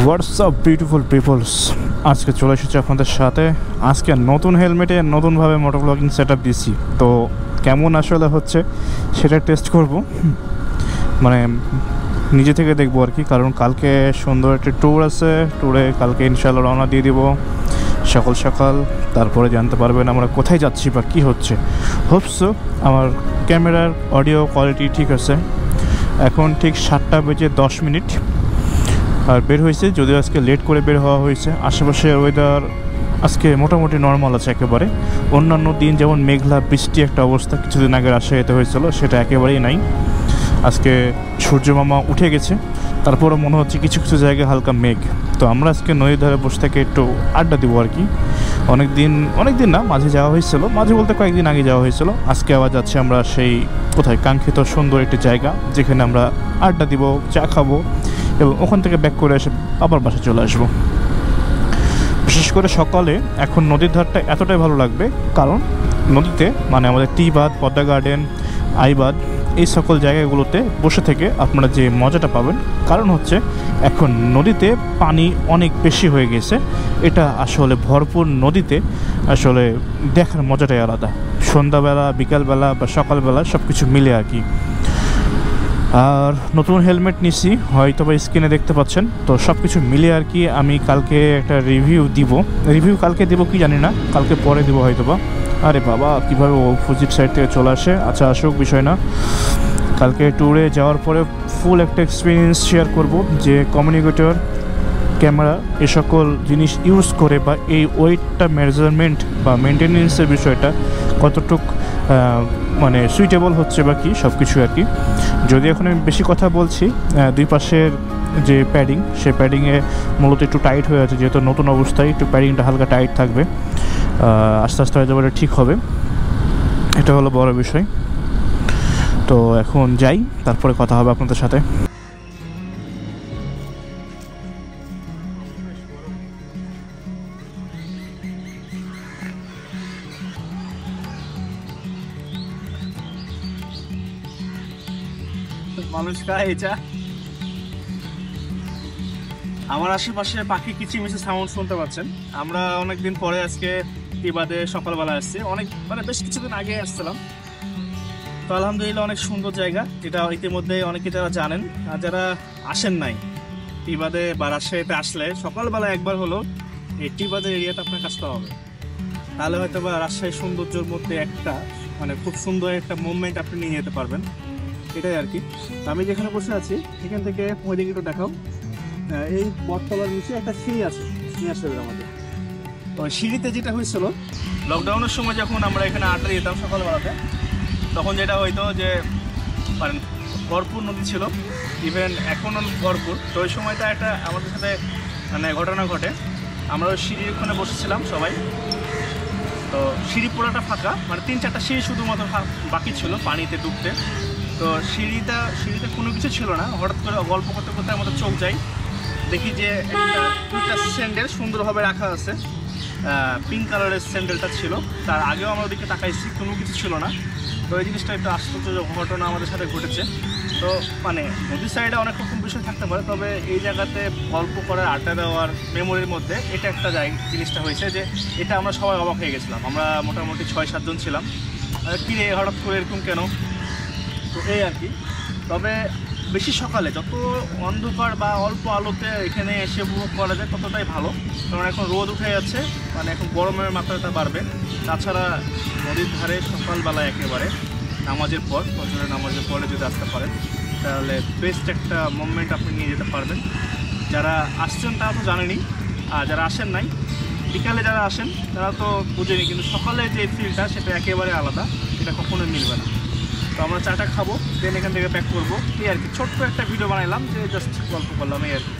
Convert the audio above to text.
WhatsApp beautiful people's, আজকে চলে এসেছি আপনাদের সাথে। আজকে নতুন হেলমেটে নতুনভাবে মোটর ব্লগিং সেট আপ দিয়েছি, তো কেমন আসলে হচ্ছে সেটা টেস্ট করব, মানে নিজে থেকে দেখবো আর কি। কারণ কালকে সুন্দর একটা ট্যুর আছে, ট্যুরে কালকে ইনশাআল্লাহ রওনা দিয়ে দিব সকাল সকাল। তারপরে জানতে পারবেন আমরা কোথায় যাচ্ছি বা কী হচ্ছে। হোপসো আমার ক্যামেরার অডিও কোয়ালিটি ঠিক আছে। এখন ঠিক 7:10 আর বের হয়েছে, যদিও আজকে লেট করে বের হওয়া হয়েছে। আশেপাশের ওয়েদার আজকে মোটামুটি নর্মাল আছে একেবারে। অন্যান্য দিন যেমন মেঘলা বৃষ্টি একটা অবস্থা কিছুদিন আগে রাজশাহীতে হয়েছিল, সেটা একেবারেই নাই। আজকে সূর্যমামা উঠে গেছে, তারপরও মনে হচ্ছে কিছু কিছু জায়গায় হালকা মেঘ। তো আমরা আজকে নদীর ধারে বসে থেকে একটু আড্ডা দিব আর কি। অনেক দিন না, মাঝে যাওয়া হয়েছিল, মাঝে বলতে কয়েকদিন আগে যাওয়া হয়েছিল। আজকে আবার যাচ্ছি আমরা সেই কোথায় কাঙ্ক্ষিত সুন্দর একটি জায়গা, যেখানে আমরা আড্ডা দিব, চা খাবো এবং ওখান থেকে ব্যাক করে এসে আবার বাসায় চলে আসবো। বিশেষ করে সকালে এখন নদীর ধারটা এতটাই ভালো লাগবে, কারণ নদীতে মানে আমাদের টি বাঁধ, পদ্মা গার্ডেন, আইবাদ, এই সকল জায়গাগুলোতে বসে থেকে আপনারা যে মজাটা পাবেন, কারণ হচ্ছে এখন নদীতে পানি অনেক বেশি হয়ে গেছে। এটা আসলে ভরপুর নদীতে আসলে দেখার মজাটাই আলাদা। সন্ধ্যাবেলা, বিকালবেলা বা সকালবেলা সব কিছু মিলে আর কি। আর নতুন হেলমেট নিছি, হয়তো বা স্ক্রিনে দেখতে পাচ্ছেন। তো সব কিছু মিলে আর কি আমি কালকে একটা রিভিউ কালকে দিব কি জানি না, কালকে পরে দিব হয়তো বা। আরে বাবা, কীভাবে ও ফুজির সাইড থেকে চলে আসে। আচ্ছা, আসুক, বিষয় না। কালকে ট্যুরে যাওয়ার পরে ফুল একটা এক্সপিরিয়েন্স শেয়ার করব, যে কমিউনিকেটর, ক্যামেরা, এ সকল জিনিস ইউজ করে বা এই ওয়েটটা মেজারমেন্ট বা মেনটেনেন্সের বিষয়টা কতটুক মানে সুইটেবল হচ্ছে বা কি, সব কিছু আর কি। যদি এখন আমি বেশি কথা বলছি, দুই পাশের যে প্যাডিং, সেই প্যাডিংয়ে মূলত একটু টাইট হয়ে আছে, যেহেতু নতুন অবস্থায় একটু প্যাডিংটা হালকা টাইট থাকবে। আস্তে আস্তে হয়তো এটা ঠিক হবে, এটা হলো বড় বিষয়। তো এখন যাই, তারপরে কথা হবে আপনাদের সাথে। মানুষ খায় এটা। আমার আশেপাশে পাখি কিচিমিচি সাউন্ড শুনতে পাচ্ছেন। আমরা অনেকদিন পরে আজকে টিবাদে সকালবেলা আসছি, মানে বেশ কিছুদিন আগে আসছিলাম। তো আলহামদুলিল্লাহ অনেক সুন্দর জায়গা, এটা ইতিমধ্যে অনেকে যারা জানেন। আর যারা আসেন নাই টিবাদে বা রাজশাহীতে, আসলে সকালবেলা একবার হলো এই টিবাদের এরিয়াটা আপনার কাছতে হবে, তাহলে হয়তো বা রাজশাহীর সৌন্দর্যের মধ্যে একটা মানে খুব সুন্দর একটা মুভমেন্ট আপনি নিয়ে যেতে পারবেন, এটাই আর কি। আমি যেখানে বসে আছি এখান থেকে ওইদিকে একটু দেখাও। এই বটতলার নিচে একটা সিঁড়ি আছে, নিয়ে আসতে হবে আমাদের। তো সিঁড়িতে যেটা হয়েছিল লকডাউনের সময়, যখন আমরা এখানে আড্ডা দিতাম সকালবেলাতে, তখন যেটা হইতো যে মানে ভরপুর নদী ছিল, ইভেন এখনও ভরপুর। তো ওই সময়টা একটা আমাদের সাথে মানে ঘটনা ঘটে। আমরা ওই সিঁড়ির ওখানে বসেছিলাম সবাই। তো সিঁড়ি পুরোটা ফাঁকা, মানে 3-4টা সিঁড়ি শুধুমাত্র বাকি ছিল পানিতে ডুবতে। তো সিঁড়িতে কোনো কিছু ছিল না। হঠাৎ করে গল্প করতে করতে আমাদের চোখ যাই, দেখি যে একটা স্যান্ডেল সুন্দরভাবে রাখা আছে, পিঙ্ক কালারের স্যান্ডেলটা ছিল। তার আগেও আমরা ওদিকে তাকাইছি, কোনো কিছু ছিল না। তো এই জিনিসটা একটা আশ্চর্য ঘটনা আমাদের সাথে ঘটেছে। তো মানে নদীর সাইডে অনেক রকম বিষয় থাকতে পারে, তবে এই জায়গাতে গল্প করার, আড্ডা দেওয়ার মেমোরির মধ্যে এটা একটা জিনিসটা হয়েছে যে এটা আমরা সবাই অবাক হয়ে গেছিলাম। আমরা মোটামুটি 6-7 জন ছিলাম। কি রে, হঠাৎ করে এরকম কেন? তো এই আর কি। তবে বেশি সকালে যত অন্ধকার বা অল্প আলোতে এখানে এসে উপভোগ করা যায় ততটাই ভালো, কারণ এখন রোদ উঠে যাচ্ছে, মানে এখন গরমের মাত্রাটা বাড়বে। তাছাড়া নদীর ধারে সকালবেলায় একেবারে নামাজের পর, ফজরের নামাজের পরে যদি আসতে পারেন, তাহলে বেস্ট একটা মুভমেন্ট আপনি নিয়ে যেতে পারবেন। যারা আসছেন তারা তো জানেনই, আর যারা আসেন নাই, বিকালে যারা আসেন তারা তো বুঝেনি, কিন্তু সকালে যে ফিলটা সেটা একেবারে আলাদা, এটা কখনোই মিলবে না। তো আমরা চাটা খাবো, দেন এখান থেকে ব্যাক করবো, এই আর কি। ছোট্ট একটা ভিডিও বানাইলাম, যে জাস্ট গল্প করলাম, এই আর কি।